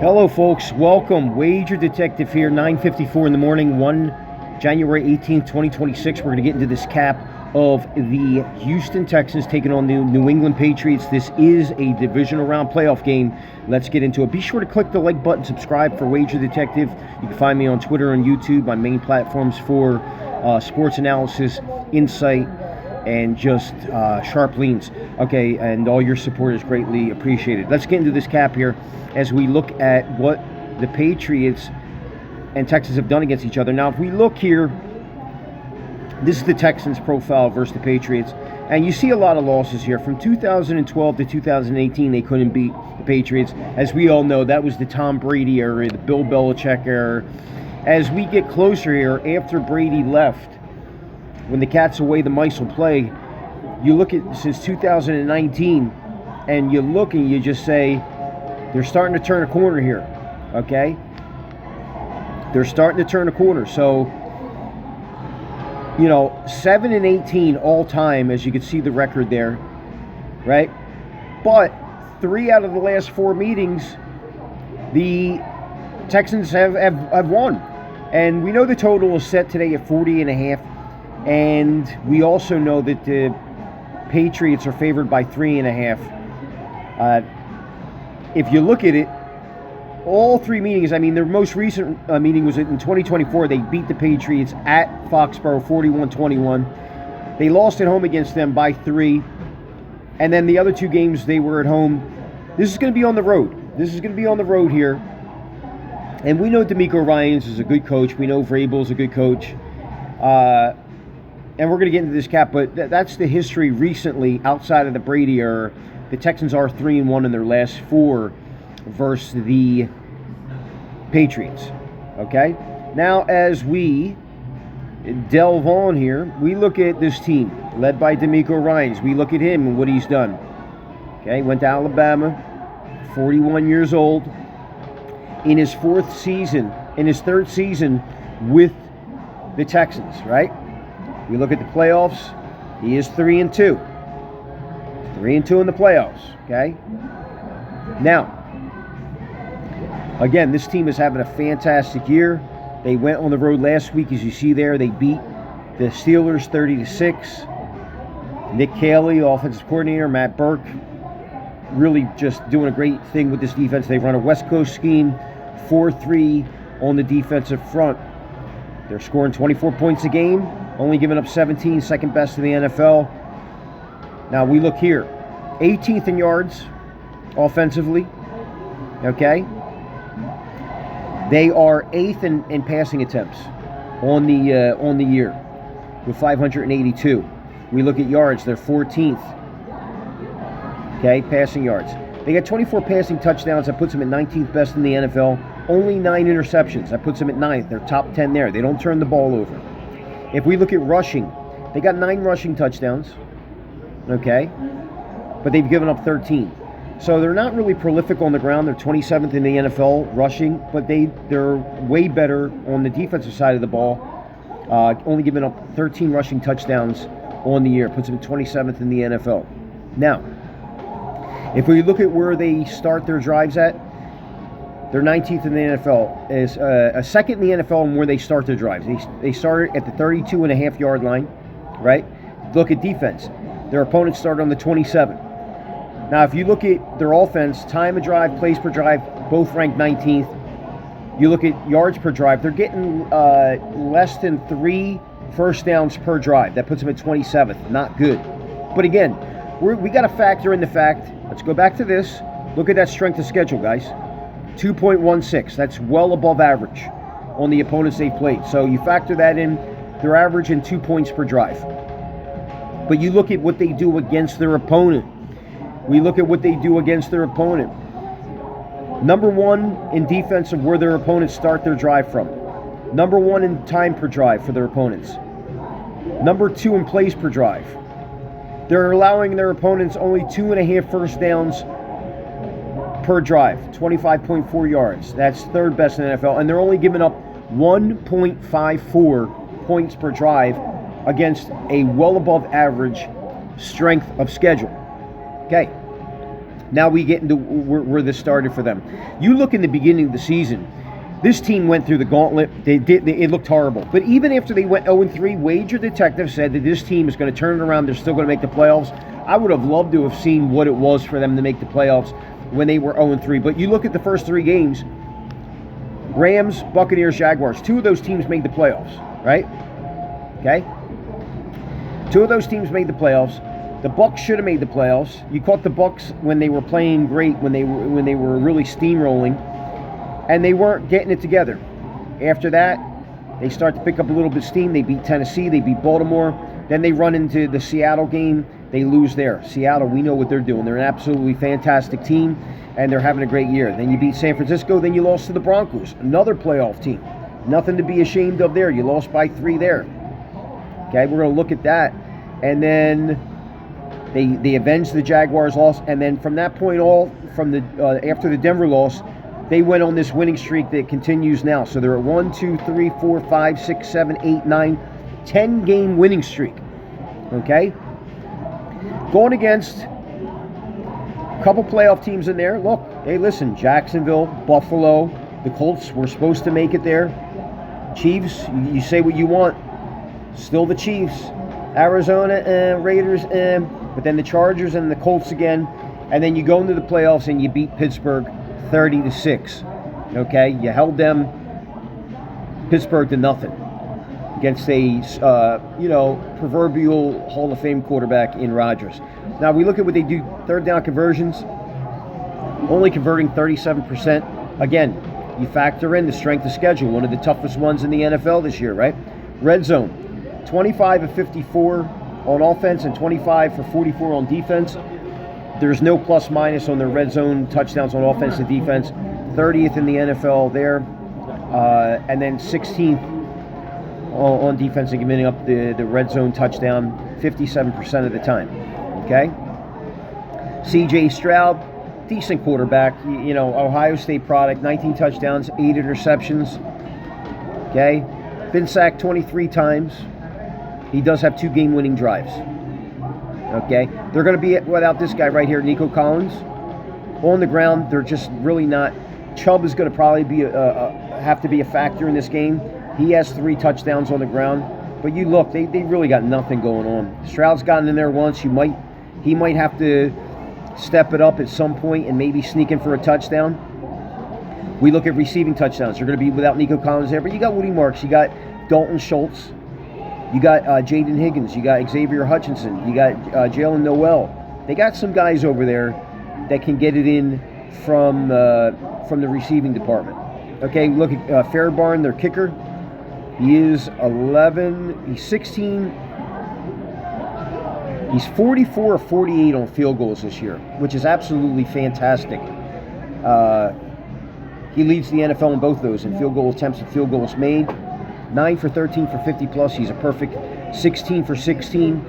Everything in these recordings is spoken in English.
Hello folks, welcome. Wager Detective here, 9:54 in the morning, January 18th, 2026. We're going to get into this cap of the Houston Texans taking on the New England Patriots. This is a divisional round playoff game. Let's get into it. Be sure to click the like button, subscribe for Wager Detective. You can find me on Twitter and YouTube, my main platforms for sports analysis, insight, and just sharp leans. Okay, and all your support is greatly appreciated. Let's get into this cap here as we look at what the Patriots and Texans have done against each other. Now, if we look here, this is the Texans profile versus the Patriots, and you see a lot of losses here. From 2012 to 2018, they couldn't beat the Patriots. As we all know, that was the Tom Brady era, the Bill Belichick era. As we get closer here, after Brady left, when the cat's away, the mice will play. You look at since 2019, and you look and you just say, they're starting to turn a corner here, okay? They're starting to turn a corner. So, 7-18 all time, as you can see the record there, right? But 3 out of the last 4 meetings, the Texans have won. And we know the total is set today at 40.5. And we also know that the Patriots are favored by 3.5. If you look at it, all 3 meetings, their most recent meeting was in 2024. They beat the Patriots at Foxborough 41-21. They lost at home against them by 3. And then the other 2 games, they were at home. This is going to be on the road. This is going to be on the road here. And we know DeMeco Ryans is a good coach. We know Vrabel is a good coach. And we're going to get into this cap, but that's the history recently outside of the Brady era. The Texans are 3-1 in their last 4 versus the Patriots. Okay? Now, as we delve on here, we look at this team led by DeMeco Ryans. We look at him and what he's done. Okay? Went to Alabama, 41 years old. In his 4th season, in his 3rd season with the Texans, right? We look at the playoffs, he is 3-2. 3-2 in the playoffs, okay? Now, again, this team is having a fantastic year. They went on the road last week, as you see there. They beat the Steelers 30-6. Nick Caley, offensive coordinator, Matt Burke, really just doing a great thing with this defense. They run a West Coast scheme, 4-3 on the defensive front. They're scoring 24 points a game, only giving up 17, second best in the NFL. Now we look here, 18th in yards offensively, okay? They are 8th in passing attempts on the year with 582. We look at yards, they're 14th, okay, passing yards. They got 24 passing touchdowns, that puts them at 19th best in the NFL. Only 9 interceptions, that puts them at 9th. They're top 10 there. They don't turn the ball over. If we look at rushing, they got 9 rushing touchdowns, okay? But they've given up 13. So they're not really prolific on the ground. They're 27th in the NFL rushing, but they're way better on the defensive side of the ball. Only giving up 13 rushing touchdowns on the year. Puts them at 27th in the NFL. Now, if we look at where they start their drives at, they're 19th in the NFL, is a second in the NFL on where they start their drives. They started at the 32.5-yard line, right? Look at defense. Their opponents start on the 27. Now, if you look at their offense, time of drive, plays per drive, both ranked 19th. You look at yards per drive, they're getting less than 3 first downs per drive. That puts them at 27th. Not good. But again, we got to factor in the fact, let's go back to this. Look at that strength of schedule, guys. 2.16. That's well above average on the opponents they've played. So you factor that in, they're averaging 2 points per drive. But you look at what they do against their opponent. We look at what they do against their opponent. Number 1 in defense of where their opponents start their drive from. Number 1 in time per drive for their opponents. Number 2 in plays per drive. They're allowing their opponents only 2.5 first downs per drive, 25.4 yards. That's 3rd best in the NFL, and they're only giving up 1.54 points per drive against a well above average strength of schedule. Okay. Now we get into where this started for them. You look in the beginning of the season, this team went through the gauntlet. It looked horrible. But even after they went 0-3, Wager Detective said that this team is going to turn it around. They're still going to make the playoffs. I would have loved to have seen what it was for them to make the playoffs when they were 0-3. But you look at the first 3 games, Rams, Buccaneers, Jaguars. 2 of those teams made the playoffs, right? Okay? 2 of those teams made the playoffs. The Bucs should have made the playoffs. You caught the Bucs when they were playing great, when they were really steamrolling, and they weren't getting it together. After that, they start to pick up a little bit of steam. They beat Tennessee. They beat Baltimore. Then they run into the Seattle game. They lose there. Seattle, we know what they're doing. They're an absolutely fantastic team, and they're having a great year. Then you beat San Francisco. Then you lost to the Broncos, another playoff team. Nothing to be ashamed of there. You lost by 3 there. Okay, we're going to look at that. And then they avenged the Jaguars loss. And then from that point from after the Denver loss, they went on this winning streak that continues now. So they're at 1, 2, 3, 4, 5, 6, 7, 8, 9, 10-game winning streak. Okay? Going against a couple playoff teams in there. Look, hey, listen, Jacksonville, Buffalo, the Colts were supposed to make it there. Chiefs, you say what you want. Still the Chiefs. Arizona, Raiders, but then the Chargers and the Colts again. And then you go into the playoffs and you beat Pittsburgh 30-6. Okay, you held them, Pittsburgh, to nothing against a proverbial Hall of Fame quarterback in Rodgers. Now we look at what they do. 3rd down conversions, only converting 37%. Again, you factor in the strength of schedule, one of the toughest ones in the NFL this year, right? Red zone, 25 of 54 on offense and 25 for 44 on defense. There's no plus minus on their red zone touchdowns on offense and defense. 30th in the NFL there, and then 16th on defense and giving up the red zone touchdown 57% of the time. Okay. C.J. Stroud, decent quarterback. Ohio State product, 19 touchdowns, 8 interceptions. Okay. Been sacked 23 times. He does have 2 game-winning drives. Okay. They're going to be without this guy right here, Nico Collins. On the ground, they're just really not. Chubb is going to probably be have to be a factor in this game. He has 3 touchdowns on the ground. But you look, they really got nothing going on. Stroud's gotten in there once. He might have to step it up at some point and maybe sneak in for a touchdown. We look at receiving touchdowns. They're going to be without Nico Collins there. But you got Woody Marks. You got Dalton Schultz. You got Jaden Higgins. You got Xavier Hutchinson. You got Jalen Noel. They got some guys over there that can get it in from the receiving department. Okay, look at Fairbairn, their kicker. He is 11. He's 16. He's 44 or 48 on field goals this year, which is absolutely fantastic. He leads the NFL in both those, in field goal attempts and field goals made. 9 for 13 for 50 plus. He's a perfect 16 for 16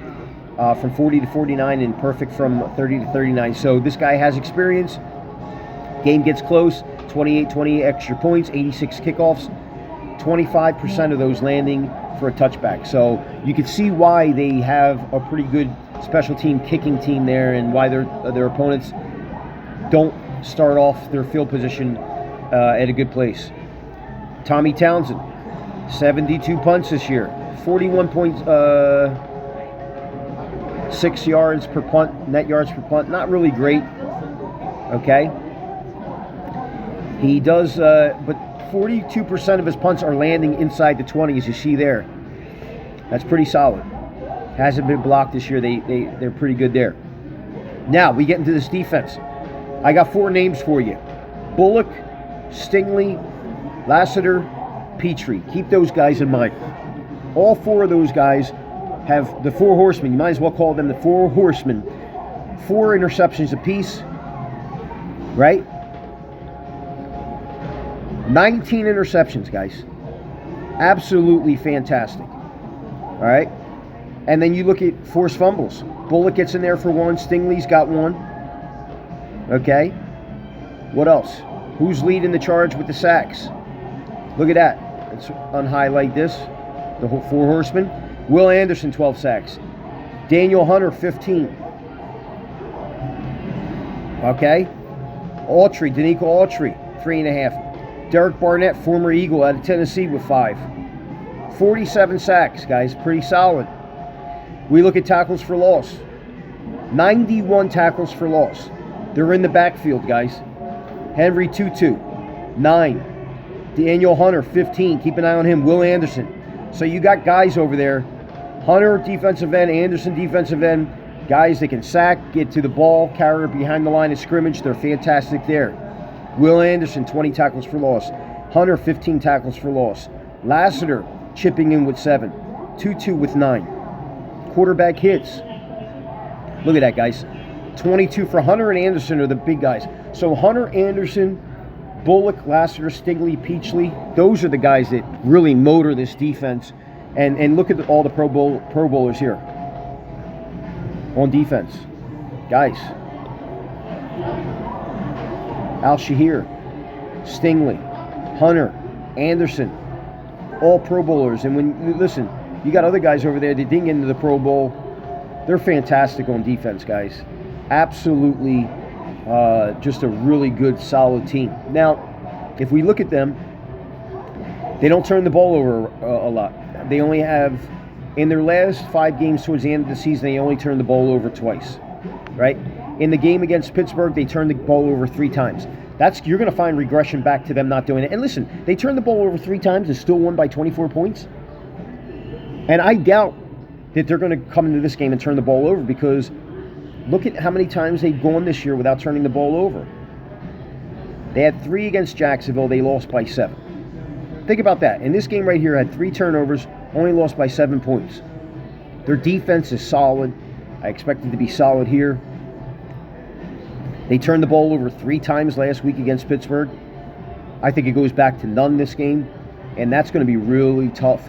from 40 to 49 and perfect from 30 to 39. So this guy has experience. Game gets close. 28 extra points, 86 kickoffs, 25% of those landing for a touchback. So you can see why they have a pretty good special team kicking team there, and why their opponents don't start off their field position at a good place. Tommy Townsend, 72 punts this year, 41.6 yards per punt, net yards per punt. Not really great. Okay. He does, but 42% of his punts are landing inside the 20, as you see there. That's pretty solid. Hasn't been blocked this year. They're pretty good there. Now we get into this defense. I got 4 names for you: Bullock, Stingley, Lassiter, Petrie. Keep those guys in mind. All 4 of those guys have the 4 horsemen. You might as well call them the 4 horsemen. 4 interceptions apiece, right? 19 interceptions, guys. Absolutely fantastic. All right? And then you look at forced fumbles. Bullock gets in there for 1. Stingley's got 1. Okay? What else? Who's leading the charge with the sacks? Look at that. Let's unhighlight this. The 4 horsemen. Will Anderson, 12 sacks. Daniel Hunter, 15. Okay? Autry, Danico Autry, 3.5. Derek Barnett, former Eagle out of Tennessee, with 5. 47 sacks, guys. Pretty solid. We look at tackles for loss. 91 tackles for loss. They're in the backfield, guys. Henry Tutu, 9. Daniel Hunter, 15. Keep an eye on him. Will Anderson. So you got guys over there. Hunter, defensive end. Anderson, defensive end. Guys that can sack, get to the ball, carry it behind the line of scrimmage. They're fantastic there. Will Anderson, 20 tackles for loss. Hunter, 15 tackles for loss. Lassiter, chipping in with 7. Tutu with 9. Quarterback hits. Look at that, guys. 22 for Hunter and Anderson are the big guys. So Hunter, Anderson, Bullock, Lassiter, Stigley, Peachley, those are the guys that really motor this defense. And look at all the Pro Bowlers here on defense. Guys. Al-Shahir, Stingley, Hunter, Anderson, all Pro Bowlers. And when, listen, you got other guys over there that didn't get into the Pro Bowl. They're fantastic on defense, guys. Absolutely just a really good, solid team. Now, if we look at them, they don't turn the ball over a lot. They only have, in their last 5 games towards the end of the season, they only turned the ball over twice, right? In the game against Pittsburgh, they turned the ball over 3 times. You're going to find regression back to them not doing it. And listen, they turned the ball over 3 times and still won by 24 points. And I doubt that they're going to come into this game and turn the ball over, because look at how many times they've gone this year without turning the ball over. They had 3 against Jacksonville. They lost by 7. Think about that. In this game right here, had 3 turnovers, only lost by 7 points. Their defense is solid. I expect it to be solid here. They turned the ball over 3 times last week against Pittsburgh. I think it goes back to none this game, and that's going to be really tough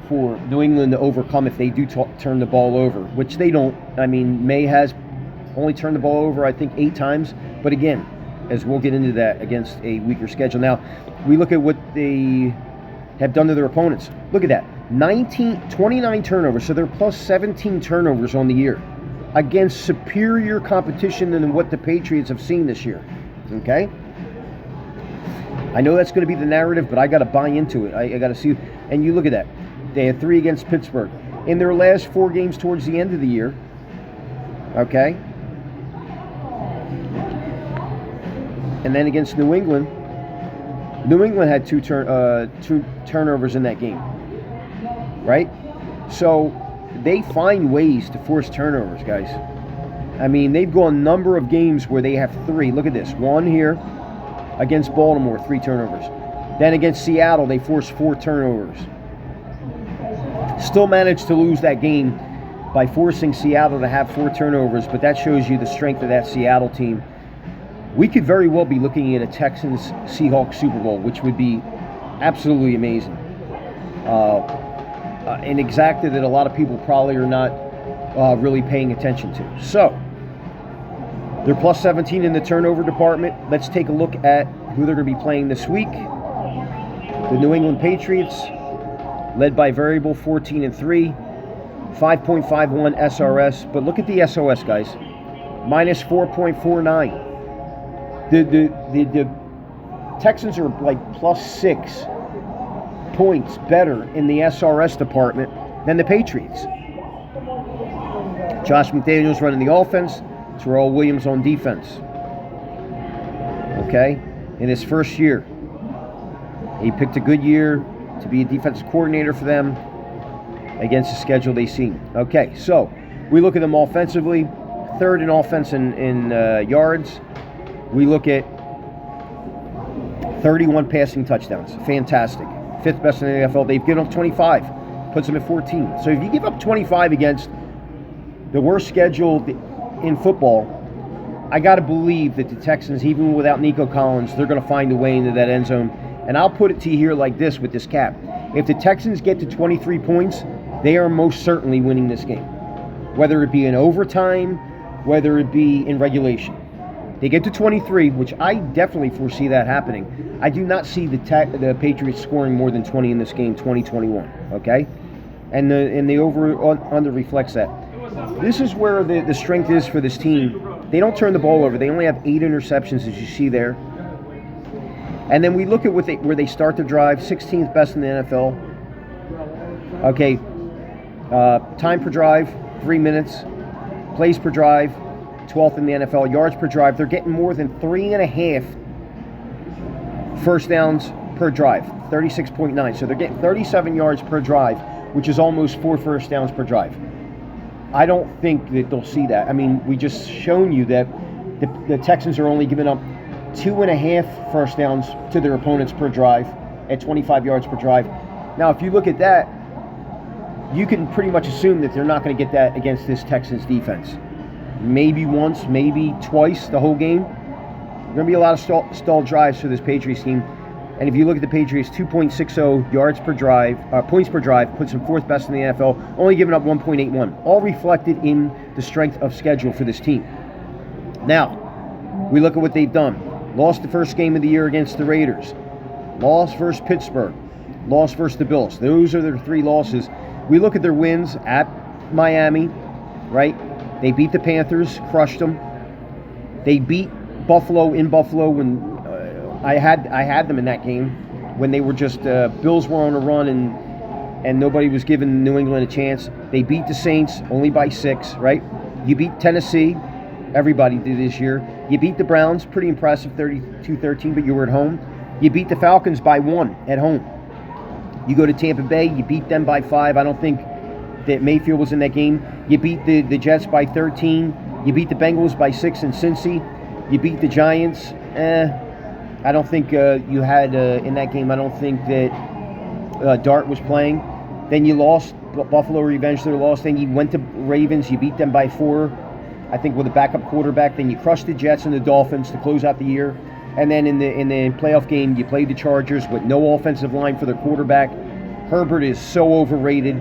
for New England to overcome if they do turn the ball over, which they don't. I mean, May has only turned the ball over, I think, 8 times. But again, as we'll get into that, against a weaker schedule. Now, we look at what they have done to their opponents. Look at that. 29 turnovers, so they're plus 17 turnovers on the year against superior competition than what the Patriots have seen this year. Okay? I know that's going to be the narrative, but I got to buy into it. I got to see. And you look at that. They had 3 against Pittsburgh. In their last 4 games towards the end of the year, okay? And then against New England had 2 turnovers in that game, right? So they find ways to force turnovers, guys. I mean, they've gone a number of games where they have 3. Look at this. 1 here against Baltimore, 3 turnovers. Then against Seattle, they forced 4 turnovers. Still managed to lose that game by forcing Seattle to have 4 turnovers, but that shows you the strength of that Seattle team. We could very well be looking at a Texans-Seahawks Super Bowl, which would be absolutely amazing. An exacta that a lot of people probably are not really paying attention to. So, they're plus 17 in the turnover department. Let's take a look at who they're going to be playing this week. The New England Patriots, led by variable 14-3, 5.51 SRS. But look at the SOS, guys. Minus 4.49. The Texans are like plus 6 points better in the SRS department than the Patriots. Josh McDaniels running the offense. Terrell Williams on defense. Okay? In his first year. He picked a good year to be a defensive coordinator for them against the schedule they've seen. Okay, so we look at them offensively. 3rd in offense in yards. We look at 31 passing touchdowns. Fantastic. 5th best in the NFL. They've given up 25. Puts them at 14. So if you give up 25 against the worst schedule in football, I got to believe that the Texans, even without Nico Collins, they're going to find a way into that end zone. And I'll put it to you here like this with this cap. If the Texans get to 23 points, they are most certainly winning this game. Whether it be in overtime, whether it be in regulation. They get to 23, which I definitely foresee that happening. I do not see the Patriots scoring more than 20 in this game, 20-21, okay? And the over-under reflects that. This is where the strength is for this team They don't turn the ball over. They only have 8 interceptions, as you see there. And then we look at where they start the drive, 16th best in the NFL. Okay, time per drive, 3 minutes. Plays per drive, 12th in the NFL. Yards per drive, they're getting more than 3.5 first downs per drive, 36.9. So they're getting 37 yards per drive, which is almost 4 first downs per drive. I don't think that they'll see that. I mean, we just shown you that the Texans are only giving up 2.5 first downs to their opponents per drive at 25 yards per drive. Now, if you look at that, you can pretty much assume that they're not going to get that against this Texans defense. Maybe once, maybe twice the whole game. There's going to be a lot of stalled drives for this Patriots team. And if you look at the Patriots, 2.60 yards per drive, points per drive, puts them 4th best in the NFL, only giving up 1.81. All reflected in the strength of schedule for this team. Now, we look at what they've done. Lost the first game of the year against the Raiders. Lost versus Pittsburgh. Lost versus the Bills. Those are their 3 losses. We look at their wins at Miami, right? They beat the Panthers, crushed them. They beat Buffalo in Buffalo when I had them in that game when they were just Bills were on a run and nobody was giving New England a chance. They beat the Saints only by 6, right? You beat Tennessee. Everybody did this year. You beat the Browns, pretty impressive, 32-13, but you were at home. You beat the Falcons by 1 at home. You go to Tampa Bay, you beat them by 5. I don't think that Mayfield was in that game. You beat the Jets by 13. You beat the Bengals by 6 in Cincy. You beat the Giants. I don't think you had in that game. I don't think that Dart was playing. Then you lost. Buffalo revenged their loss. Then you went to Ravens. You beat them by 4. I think with a backup quarterback. Then you crushed the Jets and the Dolphins to close out the year. And then in the playoff game, you played the Chargers with no offensive line for their quarterback. Herbert is so overrated.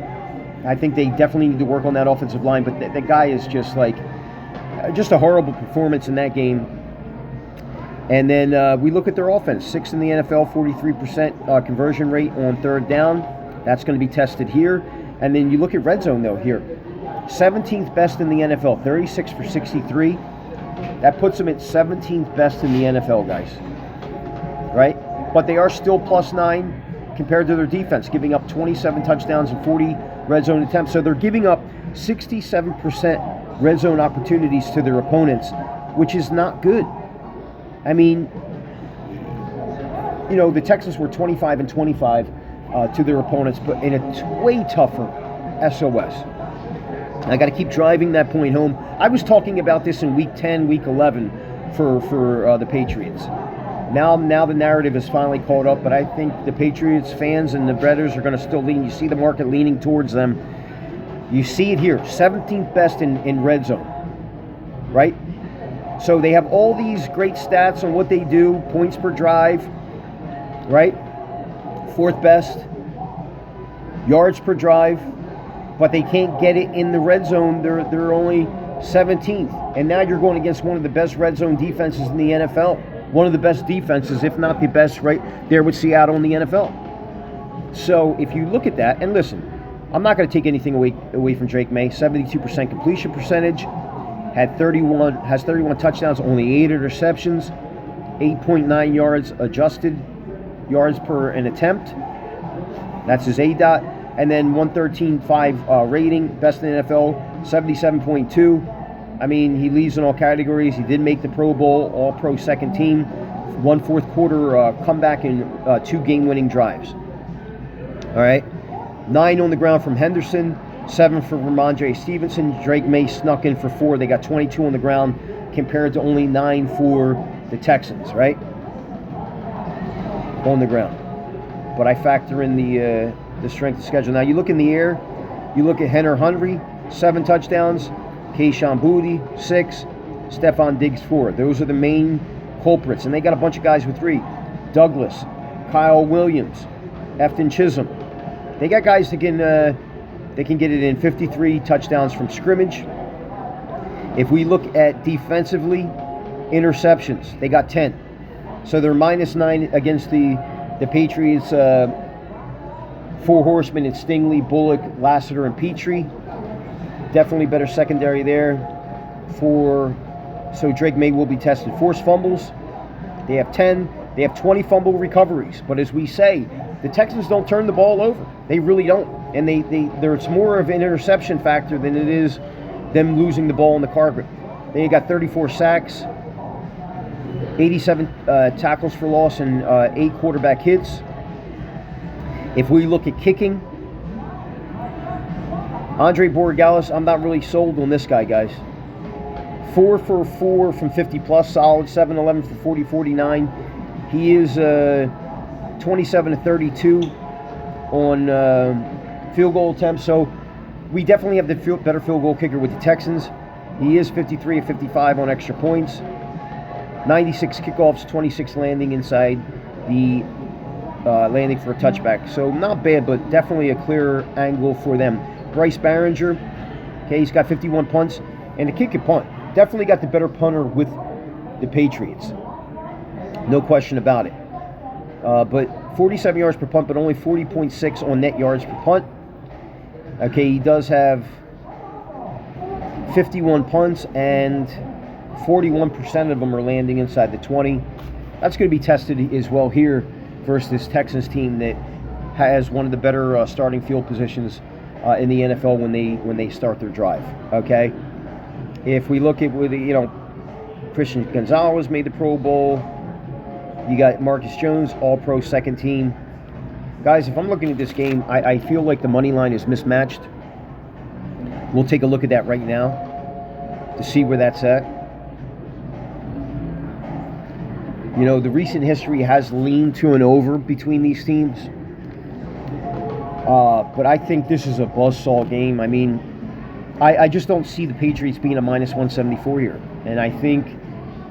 I think they definitely need to work on that offensive line. But the guy is just just a horrible performance in that game. And then we look at their offense. 6th in the NFL, 43% conversion rate on 3rd down. That's going to be tested here. And then you look at red zone, though, here. 17th best in the NFL, 36 for 63. That puts them at 17th best in the NFL, guys. Right? But they are still +9 compared to their defense, giving up 27 touchdowns and 40 red zone attempts. So they're giving up 67% red zone opportunities to their opponents, which is not good. I mean, you know, the Texans were 25 and 25 to their opponents, but in a way tougher SOS. I got to keep driving that point home. I was talking about this in week 10, week 11 for the Patriots. Now the narrative is finally caught up, but I think the Patriots fans and the bettors are going to still lean. You see the market leaning towards them. You see it here, 17th best in red zone, right? So they have all these great stats on what they do, points per drive, right? 4th best, yards per drive, but they can't get it in the red zone. They're only 17th. And now you're going against one of the best red zone defenses in the NFL. One of the best defenses, if not the best, right there with Seattle in the NFL. So if you look at that, and listen, I'm not going to take anything away from Drake May. 72% completion percentage, has 31 touchdowns, only 8 interceptions, 8.9 yards adjusted yards per an attempt. That's his ADOT. And then 113.5 rating, best in the NFL, 77.2. I mean, he leads in all categories. He did make the Pro Bowl, All-Pro second team, 1 fourth quarter comeback in 2 game-winning drives. All right, 9 on the ground from Henderson, 7 for Ramondre Stevenson. Drake May snuck in for 4. They got 22 on the ground compared to only 9 for the Texans, right? On the ground. But I factor in the strength of schedule. Now, you look in the air, you look at Henry Huntley, 7 touchdowns, Kayshon Boutte, 6, Stephon Diggs, 4. Those are the main culprits. And they got a bunch of guys with 3. Douglas, Kyle Williams, Efton Chisholm. They got guys that can get it in. 53 touchdowns from scrimmage. If we look at defensively, interceptions, they got 10. So they're -9 against the Patriots. 4 horsemen in Stingley, Bullock, Lassiter, and Petrie. Definitely better secondary there for So Drake May will be tested. Forced fumbles, they have 10. They have 20 fumble recoveries. But as we say, the Texans don't turn the ball over. They really don't. And there's more of an interception factor than it is them losing the ball on the carpet. They got 34 sacks, 87 tackles for loss, and 8 quarterback hits. If we look at kicking, Andre Borregales, I'm not really sold on this guy, guys. 4 for 4 from 50 plus, solid. 7-11 for 40-49. He is 27 to 32 on field goal attempts. So we definitely have the better field goal kicker with the Texans. He is 53 of 55 on extra points. 96 kickoffs, 26 landing inside the landing for a touchback. So not bad, but definitely a clear angle for them. Bryce Barringer, okay, he's got 51 punts. And the kick and punt, definitely got the better punter with the Patriots. No question about it. But 47 yards per punt, but only 40.6 on net yards per punt. Okay, he does have 51 punts, and 41% of them are landing inside the 20. That's going to be tested as well here versus this Texans team that has one of the better starting field positions in the NFL when they start their drive. Okay, if we look at Christian Gonzalez made the Pro Bowl. You got Marcus Jones, All-Pro second team. Guys, if I'm looking at this game, I feel like the money line is mismatched. We'll take a look at that right now to see where that's at. The recent history has leaned to an over between these teams. But I think this is a buzzsaw game. I mean, I just don't see the Patriots being a minus 174 here. And I think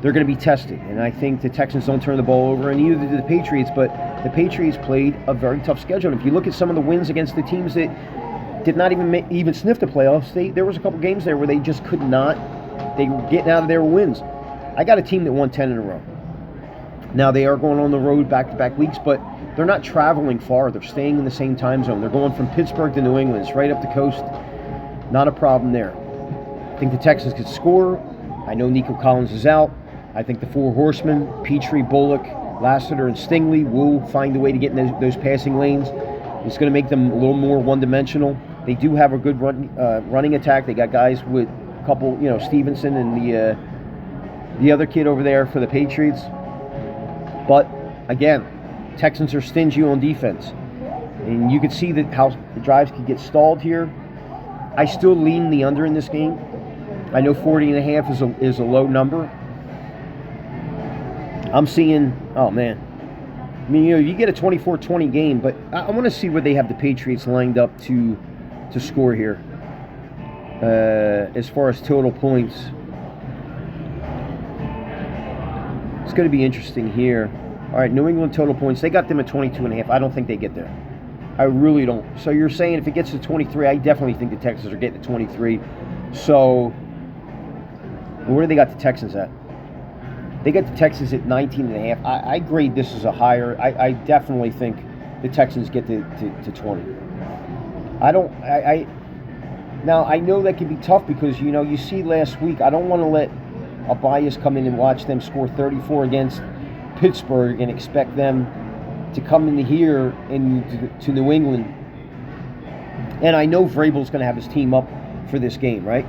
they're going to be tested. And I think the Texans don't turn the ball over, and neither do the Patriots. But the Patriots played a very tough schedule. And if you look at some of the wins against the teams that did not even sniff the playoffs, there was a couple games there where they just could not. They were getting out of their wins. I got a team that won 10 in a row. Now, they are going on the road back-to-back weeks, but they're not traveling far. They're staying in the same time zone. They're going from Pittsburgh to New England. It's right up the coast. Not a problem there. I think the Texans could score. I know Nico Collins is out. I think the four horsemen, Petrie, Bullock, Lassiter, and Stingley will find a way to get in those passing lanes. It's going to make them a little more one-dimensional. They do have a good running attack. They got guys with a couple, Stevenson and the other kid over there for the Patriots. But, again, Texans are stingy on defense. And you can see that how the drives could get stalled here. I still lean the under in this game. I know 40.5 is a low number. I'm seeing, oh man. I mean, you get a 24-20 game, but I want to see where they have the Patriots lined up to score here. As far as total points. It's going to be interesting here. All right, New England total points. They got them at 22.5. I don't think they get there. I really don't. So you're saying if it gets to 23, I definitely think the Texans are getting to 23. So where do they got the Texans at? They got the Texans at 19.5. I grade this as a higher. I definitely think the Texans get to 20. Now, I know that can be tough because, you see last week, I don't want to let a bias come in and watch them score 34 against Pittsburgh and expect them to come in here to New England. And I know Vrabel's going to have his team up for this game, right?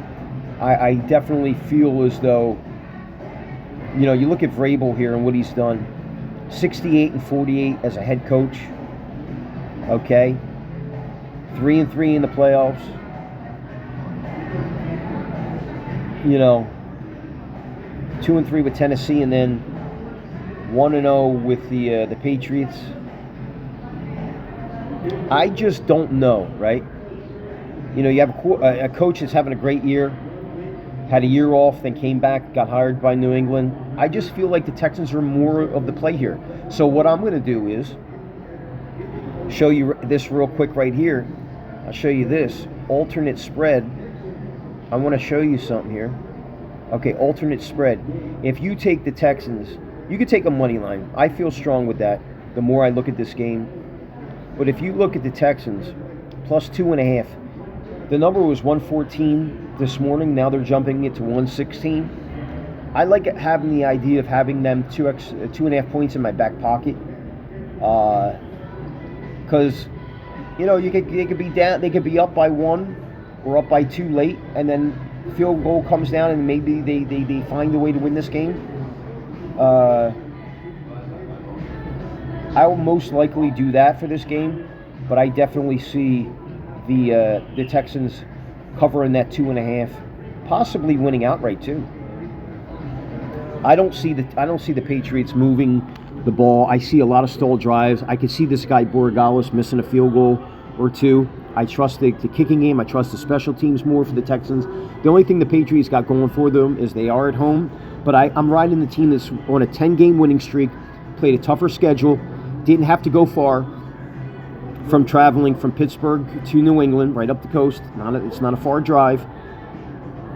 I definitely feel as though, you look at Vrabel here and what he's done. 68-48 as a head coach. Okay. 3-3 in the playoffs. 2-3 with Tennessee, and then 1-0 with the Patriots. I just don't know, right? You have a coach that's having a great year, had a year off, then came back, got hired by New England. I just feel like the Texans are more of the play here. So what I'm going to do is show you this real quick right here. I'll show you this. Alternate spread. I want to show you something here. Okay, alternate spread. If you take the Texans, you could take a money line. I feel strong with that the more I look at this game. But if you look at the Texans, plus 2.5, the number was 114 this morning. Now they're jumping it to 116. I like having the idea of having them 2.5 points in my back pocket, because they could be down, they could be up by 1 or up by 2 late, and then field goal comes down, and maybe they find a way to win this game. I will most likely do that for this game, but I definitely see the Texans covering that 2.5, possibly winning outright too. I don't see the Patriots moving the ball. I see a lot of stalled drives. I can see this guy Borregales missing a field goal or two. I trust the kicking game. I trust the special teams more for the Texans. The only thing the Patriots got going for them is they are at home. But I'm riding the team that's on a 10-game winning streak, played a tougher schedule, didn't have to go far from traveling from Pittsburgh to New England, right up the coast. It's not a far drive.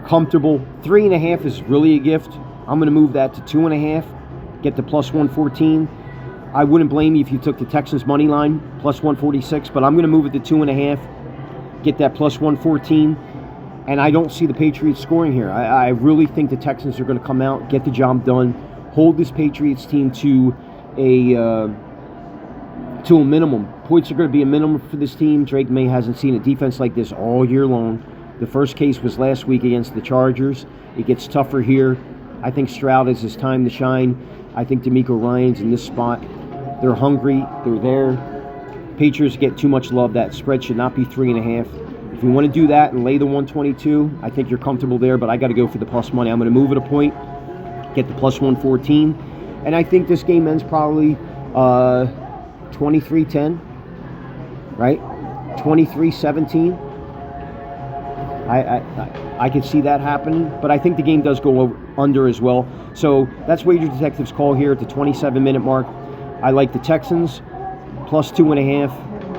Comfortable. 3.5 is really a gift. I'm going to move that to 2.5, get the plus 114. I wouldn't blame you if you took the Texans money line, plus 146, but I'm going to move it to 2.5, get that plus 114, and I don't see the Patriots scoring here. I really think the Texans are going to come out, get the job done, hold this Patriots team to a minimum. Points are going to be a minimum for this team. Drake May hasn't seen a defense like this all year long. The first case was last week against the Chargers. It gets tougher here. I think Stroud is his time to shine. I think D'Amico Ryans in this spot. They're hungry. They're there. Patriots get too much love. That spread should not be 3.5. If you want to do that and lay the 122, I think you're comfortable there, but I got to go for the plus money. I'm going to move it a point, get the plus 114, and I think this game ends probably 23-10, right? 23-17. I could see that happening, but I think the game does go under as well. So that's Wager Detective's call here at the 27-minute mark. I like the Texans plus 2.5.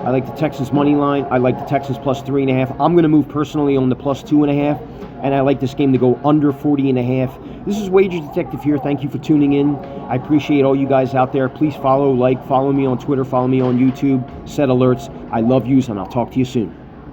I like the Texans money line. I like the Texans plus 3.5. I'm going to move personally on the plus 2.5, and I like this game to go under 40.5. This is Wager Detective here. Thank you for tuning in. I appreciate all you guys out there. Please follow me on Twitter, follow me on YouTube, set alerts. I love yous, and I'll talk to you soon.